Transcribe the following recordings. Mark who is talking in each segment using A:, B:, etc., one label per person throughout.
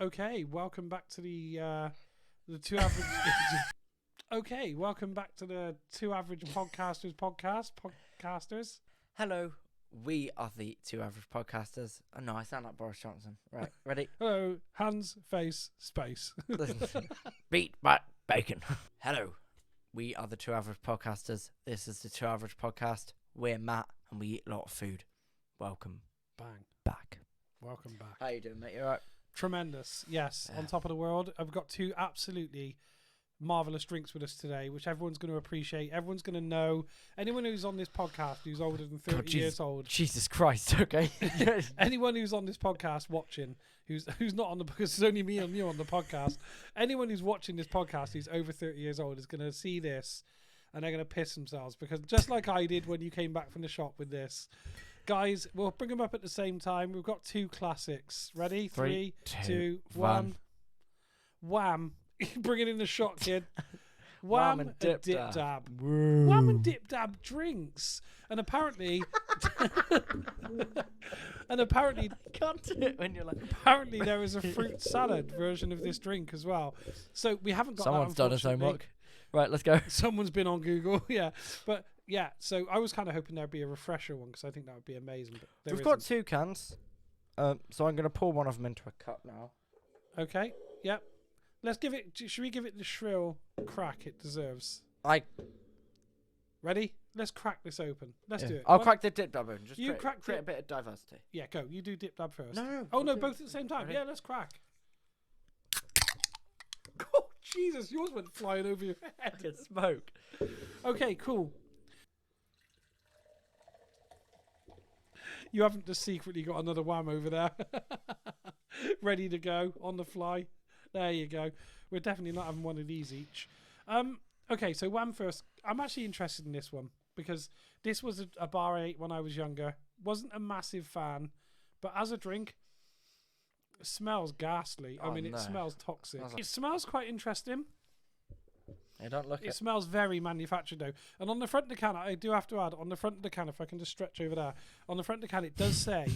A: Okay, welcome back to the two average. Okay, welcome back to the Two Average Podcasters.
B: Hello, we are the Two Average Podcasters. Oh no, I sound like Boris Johnson. Right, ready?
A: Hello, hands, face, space.
B: Beat back bacon. Hello, we are the Two Average Podcasters. This is the Two Average Podcast. We're Matt and we eat a lot of food. Welcome
A: Bang.
B: back.
A: Welcome back.
B: How you doing, mate? You alright?
A: Tremendous. Yes, on top of the world. I've got two absolutely marvelous drinks with us today, which everyone's going to appreciate. Everyone's going to know. Anyone who's on this podcast who's older than 30 years old.
B: Jesus Christ, okay.
A: Anyone who's on this podcast watching, who's not on the, because it's only me and you on the podcast. Anyone who's watching this podcast who's over 30 years old is going to see this and they're going to piss themselves, because just like I did when you came back from the shop with this. Guys, we'll bring them up at the same time. We've got two classics. Ready? Three, two, one. Wham. Bringing in the shot, kid. Wham and Dip Dab. Wham and Dip Dab drinks. And apparently...
B: Can't do it when you're like...
A: Apparently there is a fruit salad version of this drink as well. So we haven't got
B: Someone's
A: that,
B: done his homework. Right, let's go.
A: Someone's been on Google, yeah. But... yeah, so I was kind of hoping there'd be a refresher one because I think that would be amazing. But
B: We've got two cans, so I'm going to pour one of them into a cup now.
A: Okay, yep. Let's give it. Should we give it the shrill crack it deserves? Ready? Let's crack this open. Let's do it.
B: I'll crack the dip dab open. Just
A: You
B: create a bit of diversity.
A: Yeah, go. You do dip dab first.
B: No.
A: Oh no, both at the same time.
B: Ready?
A: Yeah, let's crack. Oh Jesus, yours went flying over your head.
B: It's smoke.
A: Okay, cool. You haven't just secretly got another wham over there. Ready to go on the fly. There you go. We're definitely not having one of these each. Okay, so wham first. I'm actually interested in this one because this was a bar I ate when I was younger. Wasn't a massive fan, but as a drink, it smells ghastly.
B: Oh,
A: it
B: no.
A: smells toxic.
B: Sounds
A: It smells quite interesting.
B: Hey, don't look
A: It smells very manufactured though. And on the front of the can, I do have to add, on the front of the can, if I can just stretch over there, on the front of the can it does say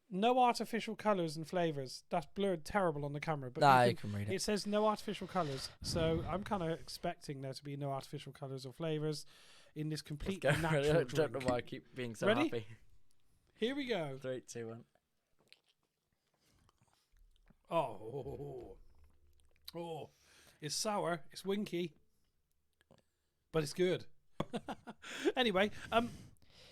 A: no artificial colours and flavours. That's blurred terrible on the camera. But
B: you can read it.
A: It says no artificial colours. So I'm kind of expecting there to be no artificial colours or flavours in this completely natural
B: I
A: drink.
B: don't know why I keep being so
A: Ready?
B: happy.
A: Here we go.
B: 3, 2, 1.
A: Oh. It's sour, it's winky, but it's good. Anyway,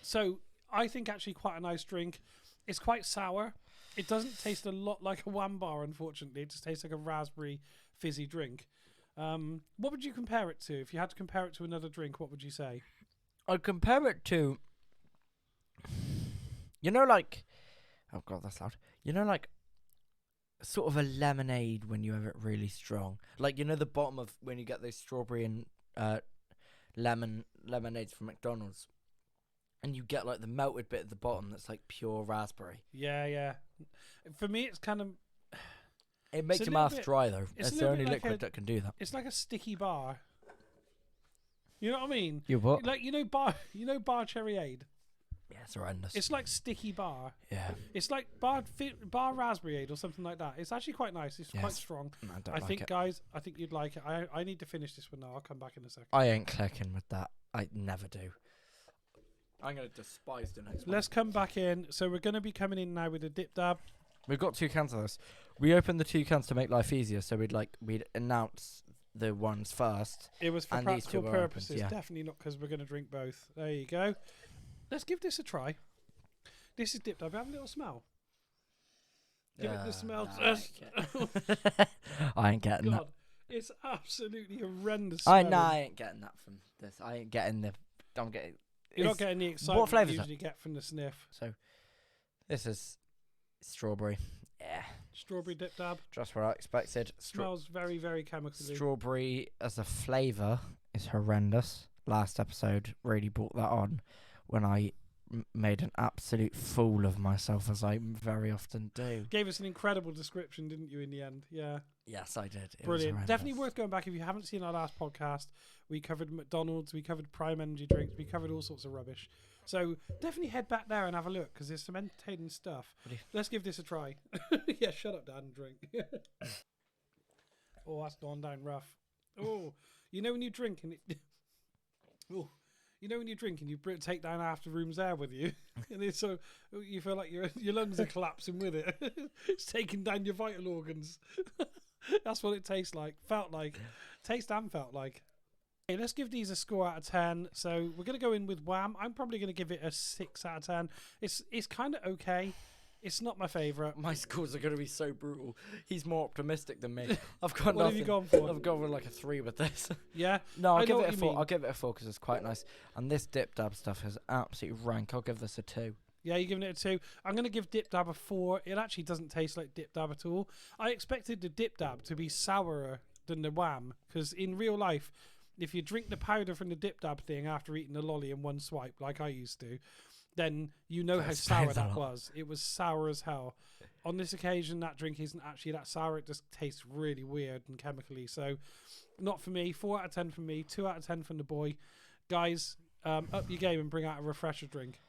A: so I think actually quite a nice drink. It's quite sour. It doesn't taste a lot like a wham bar, unfortunately. It just tastes like a raspberry fizzy drink. What would you compare it to? If you had to compare it to another drink, what would you say?
B: I'd compare it to, like, oh god, that's loud. Like, sort of a lemonade when you have it really strong. Like, the bottom of when you get those strawberry and lemonades from McDonald's. And you get, like, the melted bit at the bottom that's, like, pure raspberry.
A: Yeah. For me, it's kind of...
B: It makes your mouth dry, though. It's the only liquid that can do that.
A: It's like a sticky bar. You know what I mean?
B: You what?
A: Like, bar cherryade?
B: Yeah, it's horrendous.
A: It's like sticky bar.
B: Yeah.
A: It's like bar raspberryade or something like that. It's actually quite nice. It's quite strong.
B: No, I don't
A: I
B: like
A: think,
B: it.
A: guys, I think you'd like it. I need to finish this one now. I'll come back in a second.
B: I ain't clicking with that. I never do. I'm going to despise the next one.
A: Let's come back in. So we're going to be coming in now with a dip dab.
B: We've got 2 cans of this. We opened the 2 cans to make life easier, so we'd announce the ones first.
A: It was for
B: and these two
A: practical
B: were
A: purposes.
B: opened, yeah.
A: Definitely not because we're going to drink both. There you go. Let's give this a try. This is dip dab. Have a little smell. Give it the smell test.
B: I ain't getting
A: God, it's absolutely horrendous.
B: that. I ain't getting that from this. I ain't getting the. I'm getting.
A: You're not getting the excitement
B: flavour
A: you
B: is
A: usually get from the sniff.
B: So, this is strawberry. Yeah.
A: Strawberry dip dab.
B: Just what I expected.
A: Smells very, very chemically.
B: Strawberry as a flavour is horrendous. Last episode really brought that on when I made an absolute fool of myself, as I very often do.
A: Gave us an incredible description, didn't you, in the end? Yeah.
B: Yes, I did. It
A: Brilliant.
B: was
A: Definitely worth going back. If you haven't seen our last podcast, we covered McDonald's, we covered Prime Energy drinks, we covered all sorts of rubbish. So definitely head back there and have a look because there's some entertaining stuff. Let's give this a try. Yeah, shut up, Dad, and drink. Oh, that's gone down rough. Oh, you know when you drink and it. Oh, you know when you drink and you take down half the room's air with you, and it's so you feel like your lungs are collapsing with it. It's taking down your vital organs. That's what it tastes like. Felt like. Taste and felt like. Okay, let's give these a score out of 10. So we're going to go in with Wham. I'm probably going to give it a 6 out of 10. It's kind of okay. It's not my favourite.
B: My scores are going to be so brutal. He's more optimistic than me. I've got
A: What have you gone for?
B: I've gone with like a 3 with this.
A: Yeah?
B: No,
A: I
B: I'll
A: know
B: give
A: what
B: it a
A: you
B: 4.
A: mean.
B: I'll give it a 4 because it's quite nice. And this Dip Dab stuff is absolutely rank. I'll give this a 2.
A: Yeah, you're giving it a 2. I'm going to give Dip Dab a 4. It actually doesn't taste like Dip Dab at all. I expected the Dip Dab to be sourer than the Wham because in real life, if you drink the powder from the Dip Dab thing after eating a lolly in one swipe, like I used to, then you know how sour that was. It was sour as hell. On this occasion, that drink isn't actually that sour. It just tastes really weird and chemically. So, not for me. 4 out of 10 from me. 2 out of 10 from the boy. Guys, up your game and bring out a refresher drink.